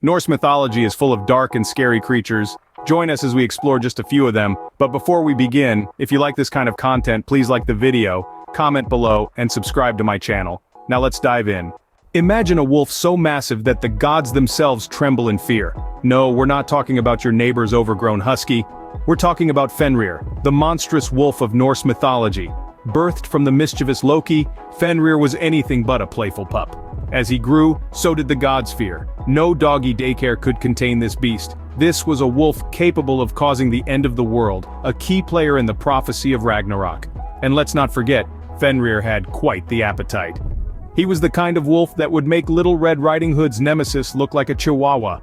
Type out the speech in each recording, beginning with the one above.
Norse mythology is full of dark and scary creatures. Join us as we explore just a few of them, but before we begin, if you like this kind of content, please like the video, comment below, and subscribe to my channel. Now let's dive in. Imagine a wolf so massive that the gods themselves tremble in fear. No, we're not talking about your neighbor's overgrown husky. We're talking about Fenrir, the monstrous wolf of Norse mythology. Birthed from the mischievous Loki, Fenrir was anything but a playful pup. As he grew, so did the gods' fear. No doggy daycare could contain this beast. This was a wolf capable of causing the end of the world, a key player in the prophecy of Ragnarok. And let's not forget, Fenrir had quite the appetite. He was the kind of wolf that would make Little Red Riding Hood's nemesis look like a chihuahua.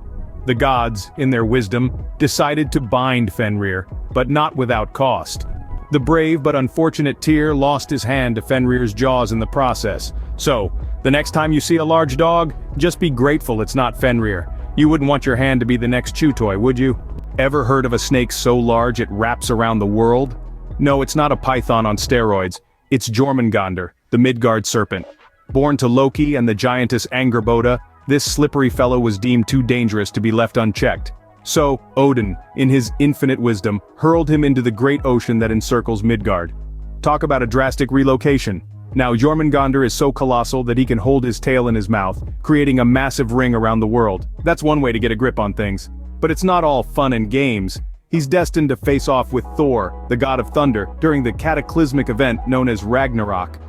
The gods, in their wisdom, decided to bind Fenrir, but not without cost. The brave but unfortunate Tyr lost his hand to Fenrir's jaws in the process. So, the next time you see a large dog, just be grateful it's not Fenrir. You wouldn't want your hand to be the next chew toy, would you? Ever heard of a snake so large it wraps around the world? No, it's not a python on steroids. It's Jormungandr, the Midgard serpent. Born to Loki and the giantess Angrboda, this slippery fellow was deemed too dangerous to be left unchecked. So, Odin, in his infinite wisdom, hurled him into the great ocean that encircles Midgard. Talk about a drastic relocation. Now Jormungandr is so colossal that he can hold his tail in his mouth, creating a massive ring around the world. That's one way to get a grip on things. But it's not all fun and games. He's destined to face off with Thor, the god of thunder, during the cataclysmic event known as Ragnarok.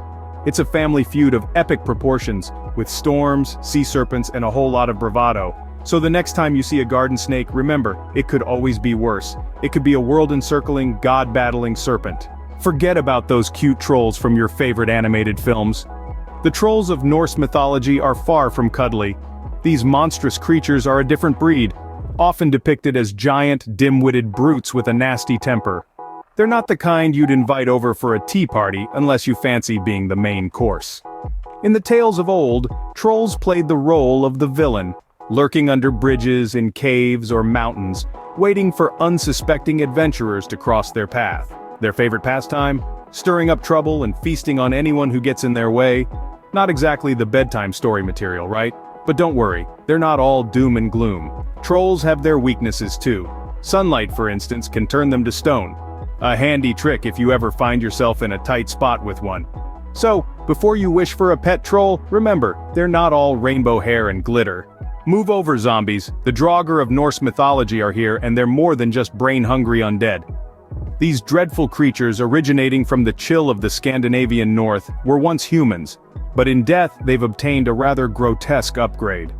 It's a family feud of epic proportions, with storms, sea serpents, and a whole lot of bravado. So the next time you see a garden snake, remember, it could always be worse. It could be a world-encircling, god-battling serpent. Forget about those cute trolls from your favorite animated films. The trolls of Norse mythology are far from cuddly. These monstrous creatures are a different breed, often depicted as giant, dim-witted brutes with a nasty temper. They're not the kind you'd invite over for a tea party unless you fancy being the main course. In the tales of old, trolls played the role of the villain, lurking under bridges, in caves or mountains, waiting for unsuspecting adventurers to cross their path. Their favorite pastime? Stirring up trouble and feasting on anyone who gets in their way. Not exactly the bedtime story material, right? But don't worry, they're not all doom and gloom. Trolls have their weaknesses too. Sunlight, for instance, can turn them to stone. A handy trick if you ever find yourself in a tight spot with one. So, before you wish for a pet troll, remember, they're not all rainbow hair and glitter. Move over, zombies. The Draugr of Norse mythology are here, and they're more than just brain-hungry undead. These dreadful creatures originating from the chill of the Scandinavian north were once humans, but in death they've obtained a rather grotesque upgrade.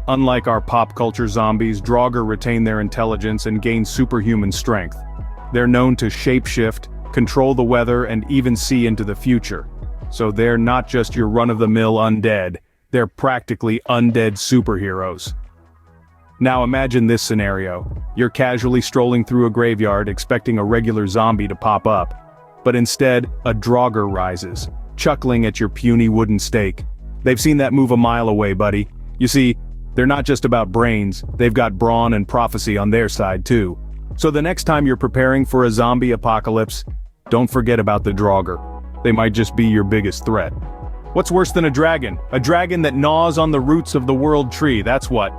Unlike our pop culture zombies, Draugr retain their intelligence and gain superhuman strength. They're known to shapeshift, control the weather, and even see into the future. So they're not just your run-of-the-mill undead, they're practically undead superheroes. Now imagine this scenario. You're casually strolling through a graveyard expecting a regular zombie to pop up. But instead, a Draugr rises, chuckling at your puny wooden stake. They've seen that move a mile away, buddy. You see, they're not just about brains, they've got brawn and prophecy on their side too. So the next time you're preparing for a zombie apocalypse, don't forget about the Draugr. They might just be your biggest threat. What's worse than a dragon? A dragon that gnaws on the roots of the world tree, that's what.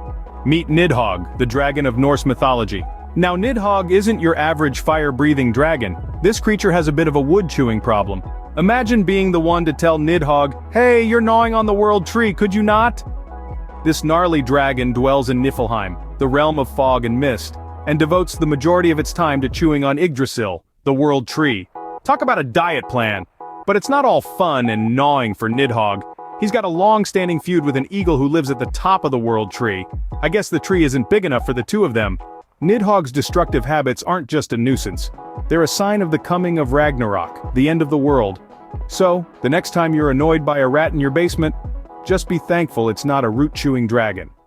Meet Nidhogg, the dragon of Norse mythology. Now Nidhogg isn't your average fire-breathing dragon. This creature has a bit of a wood-chewing problem. Imagine being the one to tell Nidhogg, "Hey, you're gnawing on the world tree, could you not?" This gnarly dragon dwells in Niflheim, the realm of fog and mist, and devotes the majority of its time to chewing on Yggdrasil, the world tree. Talk about a diet plan. But it's not all fun and gnawing for Nidhogg. He's got a long-standing feud with an eagle who lives at the top of the world tree. I guess the tree isn't big enough for the two of them. Nidhogg's destructive habits aren't just a nuisance. They're a sign of the coming of Ragnarok, the end of the world. So, the next time you're annoyed by a rat in your basement, just be thankful it's not a root-chewing dragon.